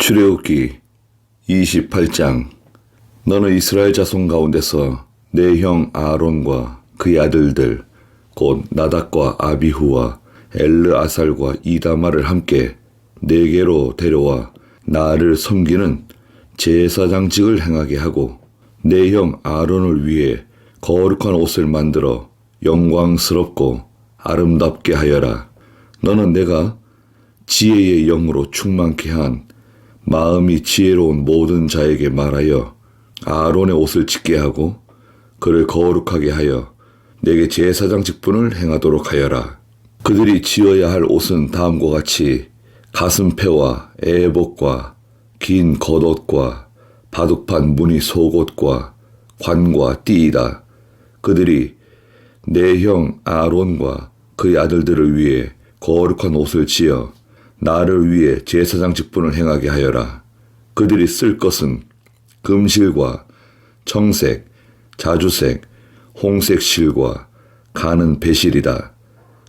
출애굽기 28장. 너는 이스라엘 자손 가운데서 내 형 아론과 그의 아들들 곧 나답과 아비후와 엘르아살과 이다말을 함께 내게로 데려와 나를 섬기는 제사장직을 행하게 하고 내 형 아론을 위해 거룩한 옷을 만들어 영광스럽고 아름답게 하여라. 너는 내가 지혜의 영으로 충만케 한 마음이 지혜로운 모든 자에게 말하여 아론의 옷을 찢게 하고 그를 거룩하게 하여 내게 제사장 직분을 행하도록 하여라. 그들이 지어야 할 옷은 다음과 같이 가슴패와 에봇과 긴 겉옷과 바둑판 무늬 속옷과 관과 띠이다. 그들이 내 형 아론과 그의 아들들을 위해 거룩한 옷을 지어 나를 위해 제사장 직분을 행하게 하여라. 그들이 쓸 것은 금실과 청색, 자주색, 홍색 실과 가는 배실이다.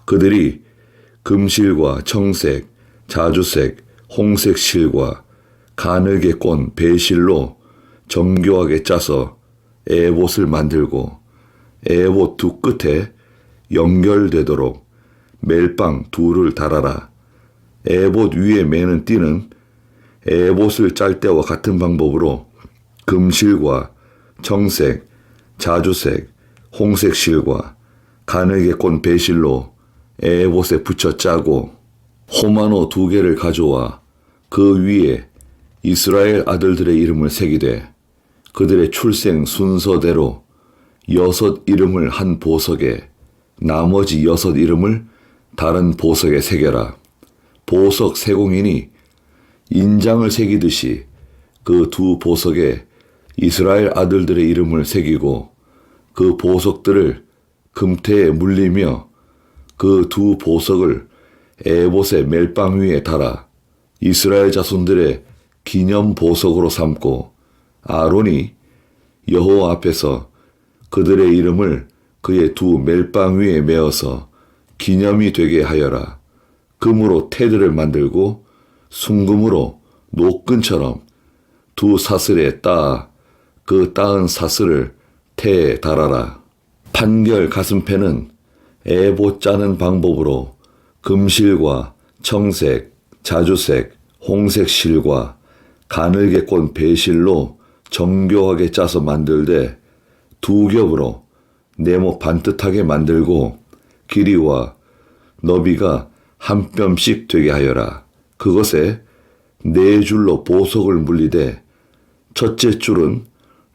그들이 금실과 청색, 자주색, 홍색 실과 가늘게 꼰 배실로 정교하게 짜서 에봇을 만들고 에봇 두 끝에 연결되도록 멜빵 둘을 달아라. 에봇 위에 매는 띠는 에봇을 짤 때와 같은 방법으로 금실과 청색, 자주색, 홍색 실과 가늘게 꼰 배실로 에봇에 붙여 짜고 호마노 2개를 가져와 그 위에 이스라엘 아들들의 이름을 새기되 그들의 출생 순서대로 6 이름을 한 보석에 나머지 6 이름을 다른 보석에 새겨라. 보석 세공인이 인장을 새기듯이 그 2 보석에 이스라엘 아들들의 이름을 새기고 그 보석들을 금태에 물리며 그 2 보석을 에봇의 멜빵 위에 달아 이스라엘 자손들의 기념 보석으로 삼고 아론이 여호와 앞에서 그들의 이름을 그의 2 멜빵 위에 메어서 기념이 되게 하여라. 금으로 테드를 만들고 순금으로 노끈처럼 2 사슬에 따아 그 따은 사슬을 태에 달아라. 판결 가슴패는 에봇 짜는 방법으로 금실과 청색, 자주색, 홍색 실과 가늘게 꼰 배실로 정교하게 짜서 만들되 2 겹으로 네모 반듯하게 만들고 길이와 너비가 한 뼘씩 되게 하여라. 그것에 4줄로 보석을 물리되 첫째 줄은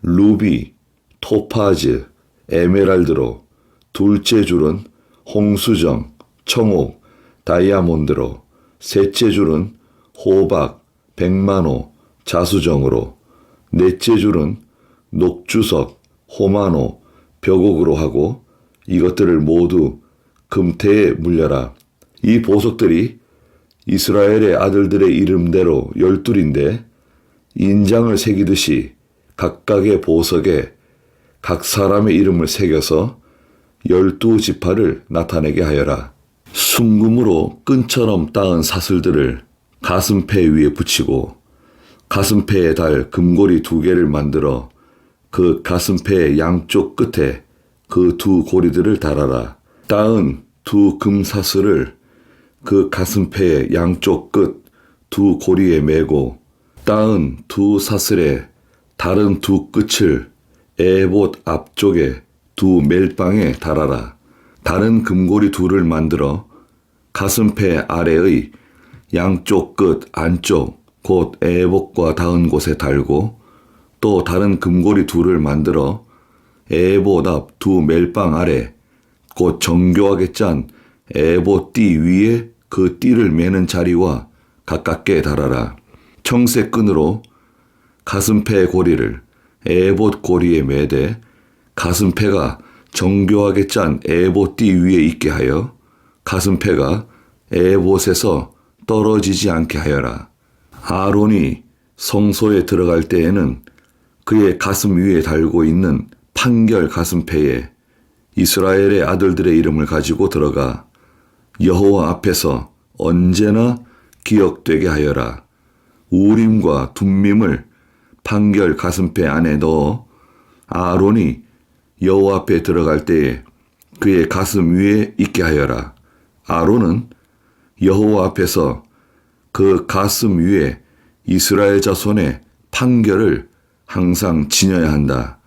루비, 토파즈, 에메랄드로 둘째 줄은 홍수정, 청옥, 다이아몬드로 셋째 줄은 호박, 백마노, 자수정으로 넷째 줄은 녹주석, 호마노, 벽옥으로 하고 이것들을 모두 금태에 물려라. 이 보석들이 이스라엘의 아들들의 이름대로 12인데 인장을 새기듯이 각각의 보석에 각 사람의 이름을 새겨서 12지파를 나타내게 하여라. 순금으로 끈처럼 따은 사슬들을 가슴패 위에 붙이고 가슴패에 달 금고리 2개를 만들어 그 가슴패의 양쪽 끝에 그 2 고리들을 달아라. 따은 2 금사슬을 그 가슴패의 양쪽 끝 2 고리에 매고 따은 2 사슬의 다른 2 끝을 에봇 앞쪽에 2 멜빵에 달아라. 다른 금고리 2를 만들어 가슴패 아래의 양쪽 끝 안쪽 곧 에봇과 닿은 곳에 달고 또 다른 금고리 2를 만들어 에봇 앞 2 멜빵 아래 곧 정교하게 짠 에봇 띠 위에 그 띠를 매는 자리와 가깝게 달아라. 청색 끈으로 가슴패 고리를 에봇 고리에 매되 가슴패가 정교하게 짠 에봇 띠 위에 있게 하여 가슴패가 에봇에서 떨어지지 않게 하여라. 아론이 성소에 들어갈 때에는 그의 가슴 위에 달고 있는 판결 가슴패에 이스라엘의 아들들의 이름을 가지고 들어가 여호와 앞에서 언제나 기억되게 하여라. 우림과 둠밈을 판결 가슴패 안에 넣어 아론이 여호와 앞에 들어갈 때에 그의 가슴 위에 있게 하여라. 아론은 여호와 앞에서 그 가슴 위에 이스라엘 자손의 판결을 항상 지녀야 한다.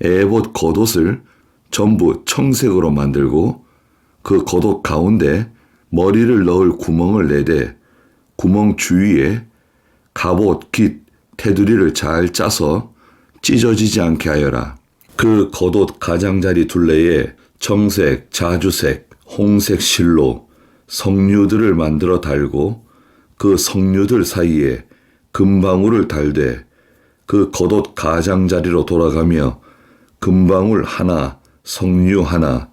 에봇 겉옷을 전부 청색으로 만들고 그 겉옷 가운데 머리를 넣을 구멍을 내되 구멍 주위에 갑옷, 깃, 테두리를 잘 짜서 찢어지지 않게 하여라. 그 겉옷 가장자리 둘레에 청색, 자주색, 홍색 실로 석류들을 만들어 달고 그 석류들 사이에 금방울을 달되 그 겉옷 가장자리로 돌아가며 금방울 하나, 석류 하나,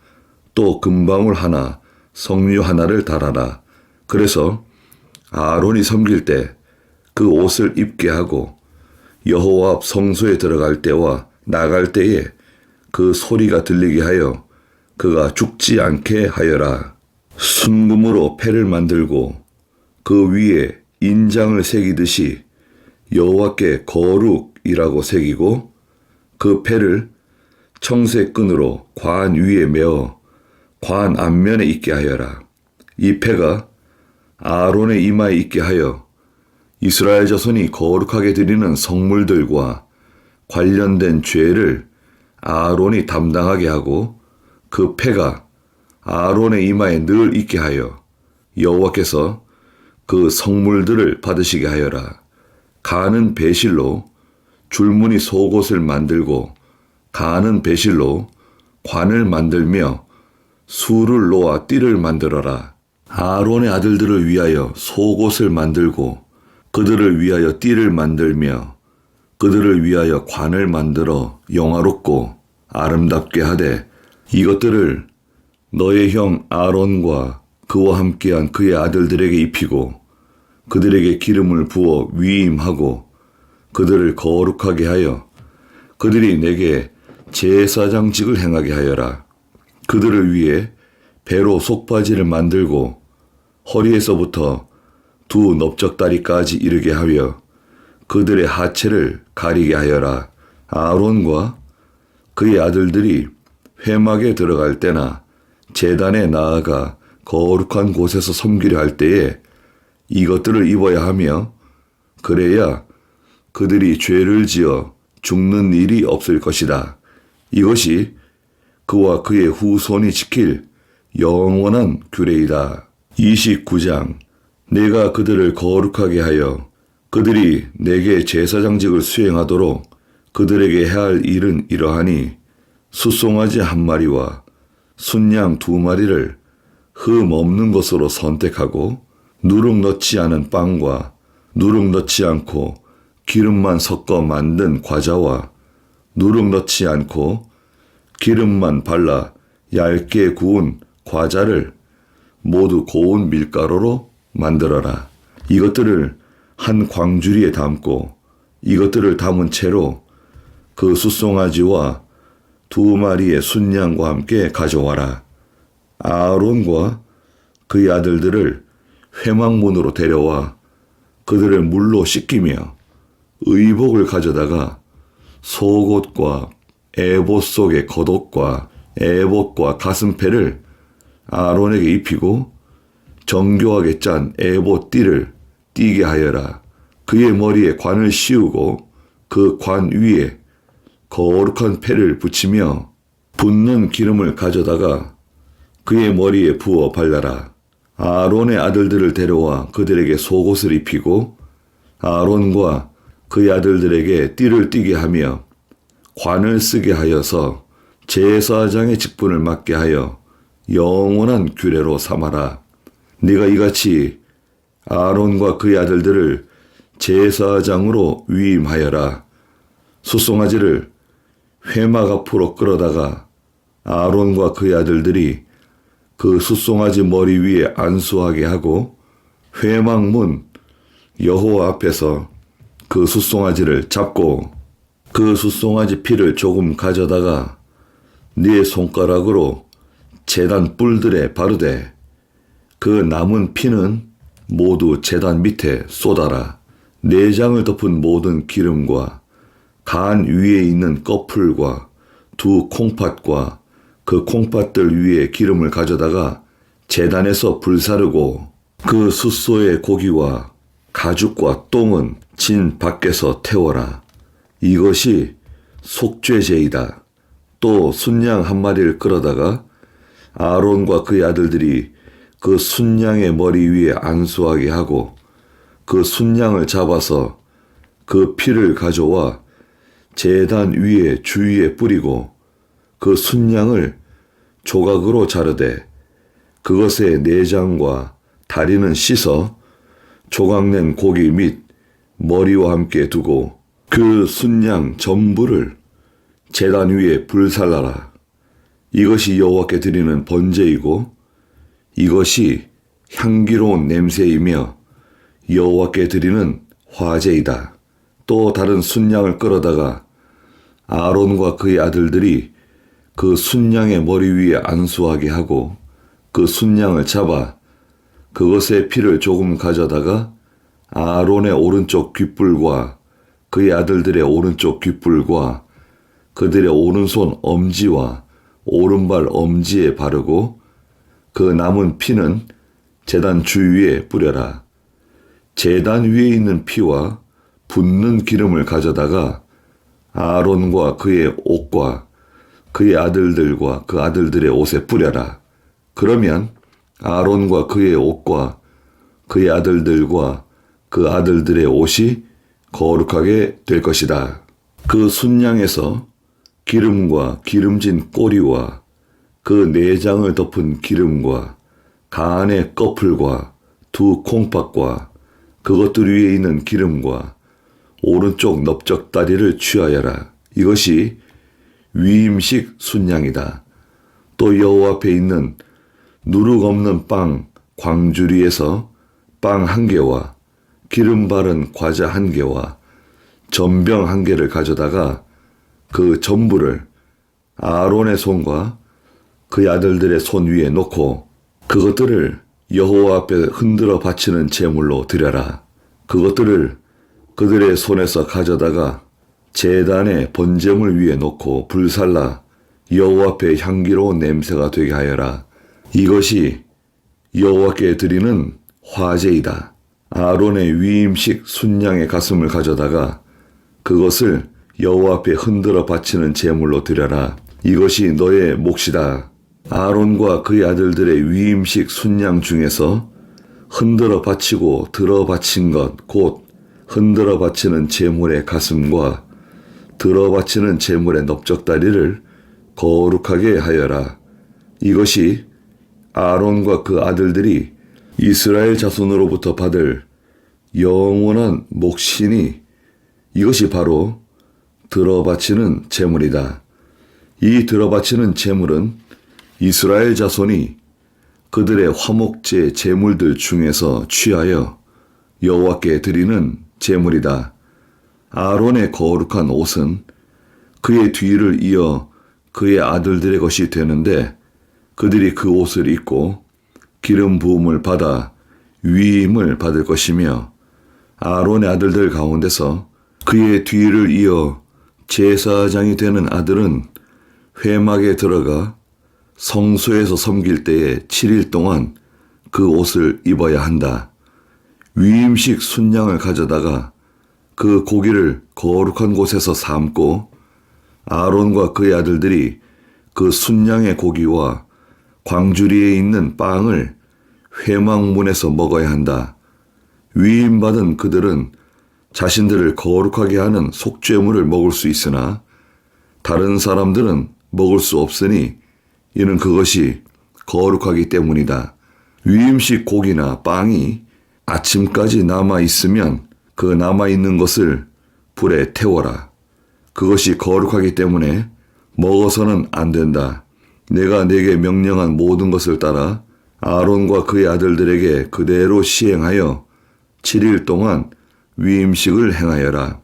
또 금방울 하나, 석류 하나를 달아라. 그래서 아론이 섬길 때 그 옷을 입게 하고 여호와 앞 성소에 들어갈 때와 나갈 때에 그 소리가 들리게 하여 그가 죽지 않게 하여라. 순금으로 패를 만들고 그 위에 인장을 새기듯이 여호와께 거룩이라고 새기고 그 패를 청색 끈으로 관 위에 메어 관 앞면에 있게 하여라. 이 패가 아론의 이마에 있게 하여 이스라엘 자손이 거룩하게 드리는 성물들과 관련된 죄를 아론이 담당하게 하고 그 패가 아론의 이마에 늘 있게 하여 여호와께서 그 성물들을 받으시게 하여라. 가는 배실로 줄무늬 속옷을 만들고 가는 배실로 관을 만들며 수를 놓아 띠를 만들어라. 아론의 아들들을 위하여 속옷을 만들고 그들을 위하여 띠를 만들며 그들을 위하여 관을 만들어 영화롭고 아름답게 하되 이것들을 너의 형 아론과 그와 함께한 그의 아들들에게 입히고 그들에게 기름을 부어 위임하고 그들을 거룩하게 하여 그들이 내게 제사장직을 행하게 하여라. 그들을 위해 배로 속바지를 만들고 허리에서부터 두 넓적다리까지 이르게 하여 그들의 하체를 가리게 하여라. 아론과 그의 아들들이 회막에 들어갈 때나 제단에 나아가 거룩한 곳에서 섬기려 할 때에 이것들을 입어야 하며 그래야 그들이 죄를 지어 죽는 일이 없을 것이다. 이것이 그와 그의 후손이 지킬 영원한 규례이다. 29장 내가 그들을 거룩하게 하여 그들이 내게 제사장직을 수행하도록 그들에게 해할 일은 이러하니 숫송아지 한 마리와 순양 두 마리를 흠 없는 것으로 선택하고 누룩 넣지 않은 빵과 누룩 넣지 않고 기름만 섞어 만든 과자와 누룩 넣지 않고 기름만 발라 얇게 구운 과자를 모두 고운 밀가루로 만들어라. 이것들을 한 광주리에 담고 이것들을 담은 채로 그 숫송아지와 두 마리의 순양과 함께 가져와라. 아론과 그의 아들들을 회막문으로 데려와 그들을 물로 씻기며 의복을 가져다가 속옷과 에봇 속의 겉옷과 에봇과 가슴패를 아론에게 입히고 정교하게 짠 에봇 띠를 띠게 하여라. 그의 머리에 관을 씌우고 그 관 위에 거룩한 패를 붙이며 붓는 기름을 가져다가 그의 머리에 부어 발라라. 아론의 아들들을 데려와 그들에게 속옷을 입히고 아론과 그의 아들들에게 띠를 띠게 하며 관을 쓰게 하여서 제사장의 직분을 맡게 하여 영원한 규례로 삼아라. 네가 이같이 아론과 그의 아들들을 제사장으로 위임하여라. 숫송아지를 회막 앞으로 끌어다가 아론과 그의 아들들이 그 숫송아지 머리 위에 안수하게 하고 회막문 여호와 앞에서 그 숫송아지를 잡고 그 숫송아지 피를 조금 가져다가 네 손가락으로 제단 뿔들에 바르되 그 남은 피는 모두 제단 밑에 쏟아라. 내장을 덮은 모든 기름과 간 위에 있는 꺼풀과 두 콩팥과 그 콩팥들 위에 기름을 가져다가 제단에서 불사르고 그 숫소의 고기와 가죽과 똥은 진 밖에서 태워라. 이것이 속죄제이다. 또 순양 한 마리를 끌어다가 아론과 그의 아들들이 그 순양의 머리 위에 안수하게 하고 그 순양을 잡아서 그 피를 가져와 제단 위에 주위에 뿌리고 그 순양을 조각으로 자르되 그것의 내장과 다리는 씻어 조각낸 고기 및 머리와 함께 두고 그 순양 전부를 제단 위에 불살라라. 이것이 여호와께 드리는 번제이고 이것이 향기로운 냄새이며 여호와께 드리는 화제이다. 또 다른 순양을 끌어다가 아론과 그의 아들들이 그 순양의 머리 위에 안수하게 하고 그 순양을 잡아 그것의 피를 조금 가져다가 아론의 오른쪽 귓불과 그의 아들들의 오른쪽 귓불과 그들의 오른손 엄지와 오른발 엄지에 바르고 그 남은 피는 제단 주위에 뿌려라. 제단 위에 있는 피와 붓는 기름을 가져다가 아론과 그의 옷과 그의 아들들과 그 아들들의 옷에 뿌려라. 그러면 아론과 그의 옷과 그의 아들들과 그 아들들의 옷이 거룩하게 될 것이다. 그 순양에서 기름과 기름진 꼬리와 그 내장을 덮은 기름과 간의 꺼풀과 두 콩팥과 그것들 위에 있는 기름과 오른쪽 넓적다리를 취하여라. 이것이 위임식 순양이다. 또 여호와 앞에 있는 누룩 없는 빵 광주리에서 빵 1개와 기름 바른 과자 1개와 전병 1개를 가져다가 그 전부를 아론의 손과 그의 아들들의 손 위에 놓고 그것들을 여호와 앞에 흔들어 바치는 제물로 드려라. 그것들을 그들의 손에서 가져다가 제단의 번제물 위에 놓고 불살라 여호와 앞에 향기로운 냄새가 되게 하여라. 이것이 여호와께 드리는 화제이다. 아론의 위임식 순양의 가슴을 가져다가 그것을 여호와 앞에 흔들어 바치는 제물로 드려라. 이것이 너의 몫이다. 아론과 그의 아들들의 위임식 순양 중에서 흔들어 바치고 들어 바친 것 곧 흔들어 바치는 제물의 가슴과 들어 바치는 제물의 넓적다리를 거룩하게 하여라. 이것이 아론과 그 아들들이 이스라엘 자손으로부터 받을 영원한 몫이니 이것이 바로 들어 바치는 제물이다. 이 들어 바치는 제물은 이스라엘 자손이 그들의 화목제 제물들 중에서 취하여 여호와께 드리는 제물이다. 아론의 거룩한 옷은 그의 뒤를 이어 그의 아들들의 것이 되는데 그들이 그 옷을 입고 기름 부음을 받아 위임을 받을 것이며 아론의 아들들 가운데서 그의 뒤를 이어 제사장이 되는 아들은 회막에 들어가 성소에서 섬길 때에 7일 동안 그 옷을 입어야 한다. 위임식 순양을 가져다가 그 고기를 거룩한 곳에서 삶고 아론과 그의 아들들이 그 순양의 고기와 광주리에 있는 빵을 회막문에서 먹어야 한다. 위임받은 그들은 자신들을 거룩하게 하는 속죄물을 먹을 수 있으나 다른 사람들은 먹을 수 없으니 이는 그것이 거룩하기 때문이다. 위임식 고기나 빵이 아침까지 남아있으면 그 남아있는 것을 불에 태워라. 그것이 거룩하기 때문에 먹어서는 안 된다. 내가 내게 명령한 모든 것을 따라 아론과 그의 아들들에게 그대로 시행하여 7일 동안 위임식을 행하여라.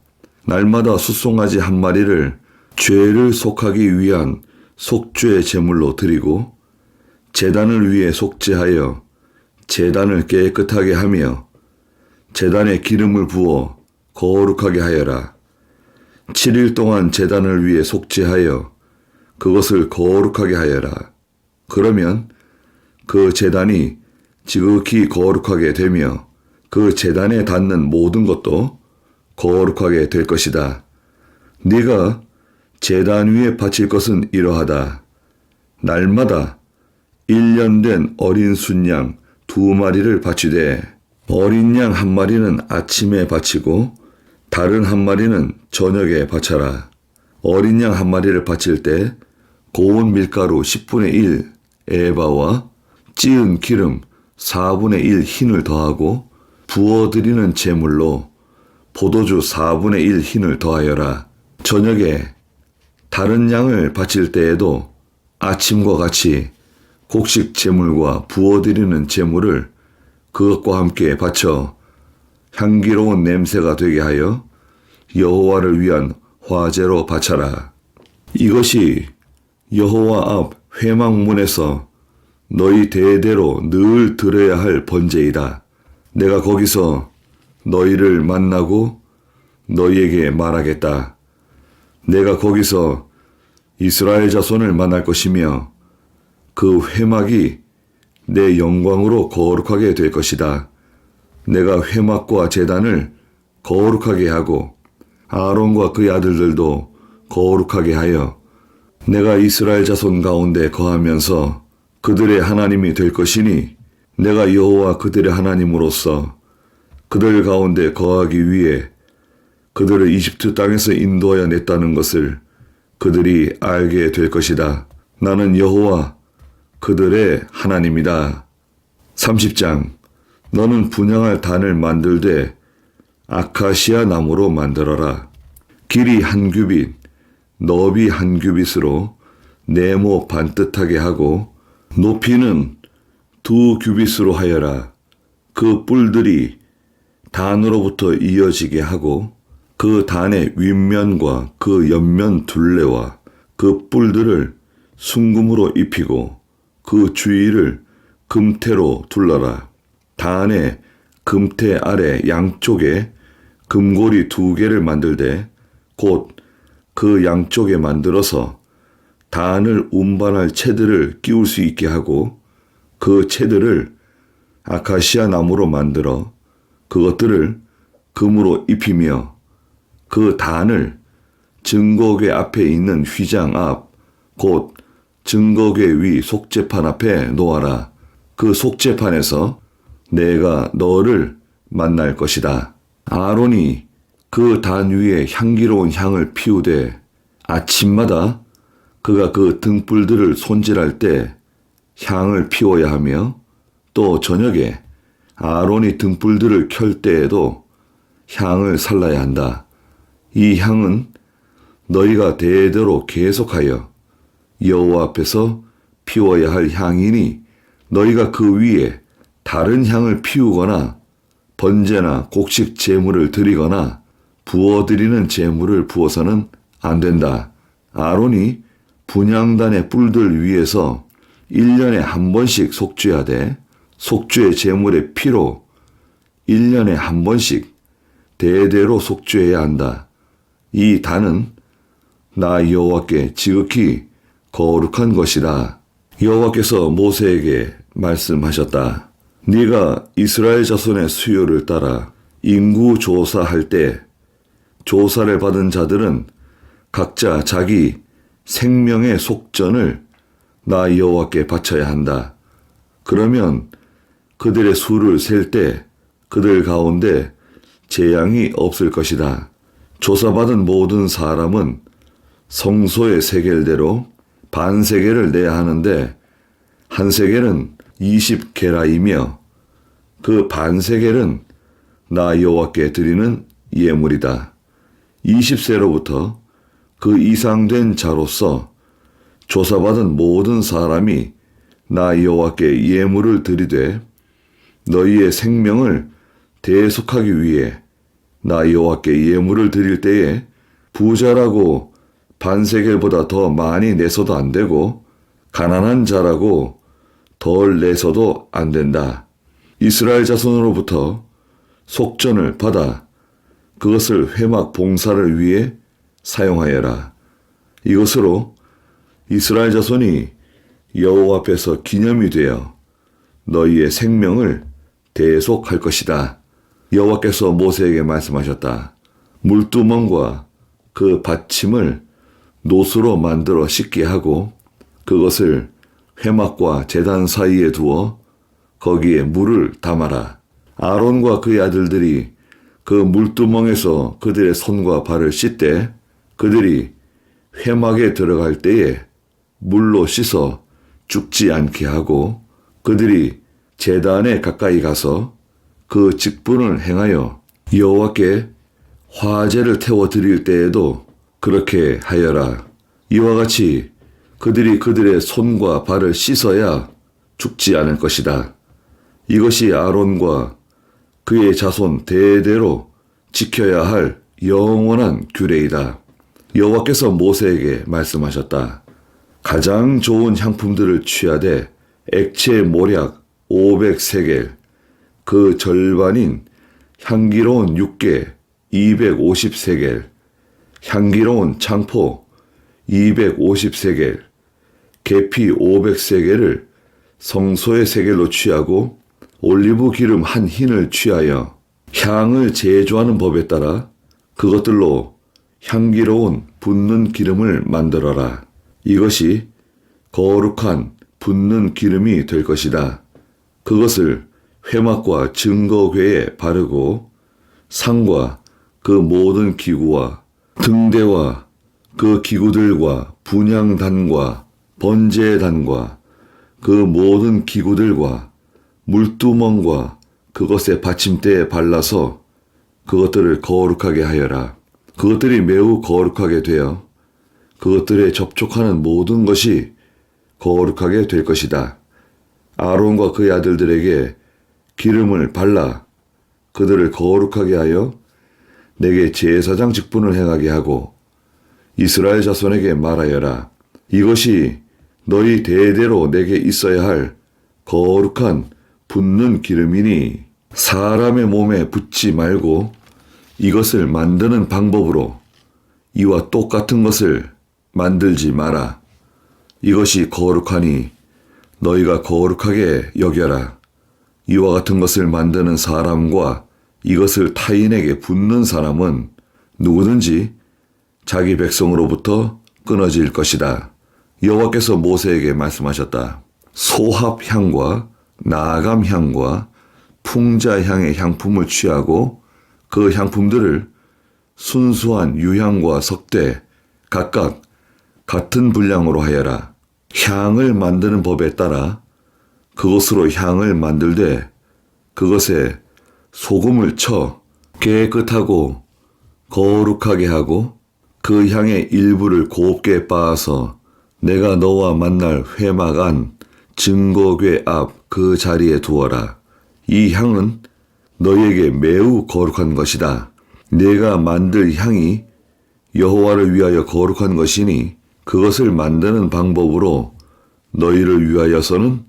날마다 숫송아지 한 마리를 죄를 속하기 위한 속죄 제물로 드리고 제단을 위해 속죄하여 제단을 깨끗하게 하며 제단에 기름을 부어 거룩하게 하여라. 7일 동안 제단을 위해 속죄하여 그것을 거룩하게 하여라. 그러면 그 제단이 지극히 거룩하게 되며 그 제단에 닿는 모든 것도 거룩하게 될 것이다. 네가 제단 위에 바칠 것은 이러하다. 날마다 1년 된 어린 순양 2마리를 바치되 어린 양 1마리는 아침에 바치고 다른 1마리는 저녁에 바쳐라. 어린 양 1마리를 바칠 때 고운 밀가루 10분의 1 에바와 찌은 기름 4분의 1 흰을 더하고 부어드리는 제물로 포도주 4분의 1 흰을 더하여라. 저녁에 다른 양을 바칠 때에도 아침과 같이 곡식 제물과 부어드리는 제물을 그것과 함께 바쳐 향기로운 냄새가 되게 하여 여호와를 위한 화제로 바쳐라. 이것이 여호와 앞 회막문에서 너희 대대로 늘 들어야 할 번제이다. 내가 거기서 너희를 만나고 너희에게 말하겠다. 내가 거기서 이스라엘 자손을 만날 것이며 그 회막이 내 영광으로 거룩하게 될 것이다. 내가 회막과 제단을 거룩하게 하고 아론과 그의 아들들도 거룩하게 하여 내가 이스라엘 자손 가운데 거하면서 그들의 하나님이 될 것이니 내가 여호와 그들의 하나님으로서 그들 가운데 거하기 위해 그들을 이집트 땅에서 인도하여 냈다는 것을 그들이 알게 될 것이다. 나는 여호와 그들의 하나님이다. 30장 너는 분향할 단을 만들되 아카시아 나무로 만들어라. 길이 1규빗, 너비 1규빗으로 네모 반듯하게 하고 높이는 2규빗으로 하여라. 그 뿔들이 단으로부터 이어지게 하고 그 단의 윗면과 그 옆면 둘레와 그 뿔들을 순금으로 입히고 그 주위를 금태로 둘러라. 단의 금태 아래 양쪽에 금고리 2개를 만들되 곧 그 양쪽에 만들어서 단을 운반할 채들을 끼울 수 있게 하고 그 채들을 아카시아 나무로 만들어 그것들을 금으로 입히며 그 단을 증거궤 앞에 있는 휘장 앞 곧 증거궤 위 속죄판 앞에 놓아라. 그 속죄판에서 내가 너를 만날 것이다. 아론이 그 단 위에 향기로운 향을 피우되 아침마다 그가 그 등불들을 손질할 때 향을 피워야 하며 또 저녁에 아론이 등불들을 켤 때에도 향을 살라야 한다. 이 향은 너희가 대대로 계속하여 여호와 앞에서 피워야 할 향이니 너희가 그 위에 다른 향을 피우거나 번제나 곡식 제물을 드리거나 부어드리는 제물을 부어서는 안 된다. 아론이 분향단의 뿔들 위에서 1년에 한 번씩 속죄하되 속죄 제물의 피로 1년에 한 번씩 대대로 속죄해야 한다. 이 단은 나 여호와께 지극히 거룩한 것이다. 여호와께서 모세에게 말씀하셨다. 네가 이스라엘 자손의 수요를 따라 인구 조사할 때 조사를 받은 자들은 각자 자기 생명의 속전을 나 여호와께 바쳐야 한다. 그러면 그들의 수를 셀 때 그들 가운데 재앙이 없을 것이다. 조사받은 모든 사람은 성소의 세겔대로 반세겔을 내야 하는데 한 세겔은 20게라이며 그 반세겔은 나 여호와께 드리는 예물이다. 20세로부터 그 이상 된 자로서 조사받은 모든 사람이 나 여호와께 예물을 드리되 너희의 생명을 대속하기 위해 나 여호와께 예물을 드릴 때에 부자라고 반세겔보다 더 많이 내서도 안 되고 가난한 자라고 덜 내서도 안 된다. 이스라엘 자손으로부터 속전을 받아 그것을 회막 봉사를 위해 사용하여라. 이것으로 이스라엘 자손이 여호와 앞에서 기념이 되어 너희의 생명을 대속할 것이다. 여호와께서 모세에게 말씀하셨다. 물두멍과 그 받침을 노수로 만들어 씻게 하고 그것을 회막과 제단 사이에 두어 거기에 물을 담아라. 아론과 그의 아들들이 그 물두멍에서 그들의 손과 발을 씻되 그들이 회막에 들어갈 때에 물로 씻어 죽지 않게 하고 그들이 제단에 가까이 가서 그 직분을 행하여 여호와께 화제를 태워 드릴 때에도 그렇게 하여라. 이와 같이 그들이 그들의 손과 발을 씻어야 죽지 않을 것이다. 이것이 아론과 그의 자손 대대로 지켜야 할 영원한 규례이다. 여호와께서 모세에게 말씀하셨다. 가장 좋은 향품들을 취하되 액체 모략 500세겔, 그 절반인 향기로운 육개 250세겔, 향기로운 창포 250세겔, 계피 500세겔을 성소의 세겔로 취하고 올리브 기름 한 흰을 취하여 향을 제조하는 법에 따라 그것들로 향기로운 붓는 기름을 만들어라. 이것이 거룩한 붓는 기름이 될 것이다. 그것을 회막과 증거궤에 바르고 상과 그 모든 기구와 등대와 그 기구들과 분향단과 번제단과 그 모든 기구들과 물두멍과 그것의 받침대에 발라서 그것들을 거룩하게 하여라. 그것들이 매우 거룩하게 되어 그것들에 접촉하는 모든 것이 거룩하게 될 것이다. 아론과 그의 아들들에게 기름을 발라 그들을 거룩하게 하여 내게 제사장 직분을 행하게 하고 이스라엘 자손에게 말하여라. 이것이 너희 대대로 내게 있어야 할 거룩한 붓는 기름이니 사람의 몸에 붓지 말고 이것을 만드는 방법으로 이와 똑같은 것을 만들지 마라. 이것이 거룩하니 너희가 거룩하게 여겨라. 이와 같은 것을 만드는 사람과 이것을 타인에게 붓는 사람은 누구든지 자기 백성으로부터 끊어질 것이다. 여호와께서 모세에게 말씀하셨다. 소합향과 나감향과 풍자향의 향품을 취하고 그 향품들을 순수한 유향과 석대 각각 같은 분량으로 하여라. 향을 만드는 법에 따라 그것으로 향을 만들되 그것에 소금을 쳐 깨끗하고 거룩하게 하고 그 향의 일부를 곱게 빻아서 내가 너와 만날 회막 안 증거궤 앞 그 자리에 두어라. 이 향은 너희에게 매우 거룩한 것이다. 내가 만들 향이 여호와를 위하여 거룩한 것이니 그것을 만드는 방법으로 너희를 위하여서는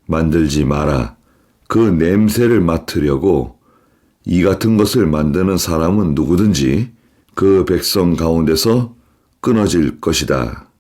만들지 마라. 그 냄새를 맡으려고 이 같은 것을 만드는 사람은 누구든지 그 백성 가운데서 끊어질 것이다.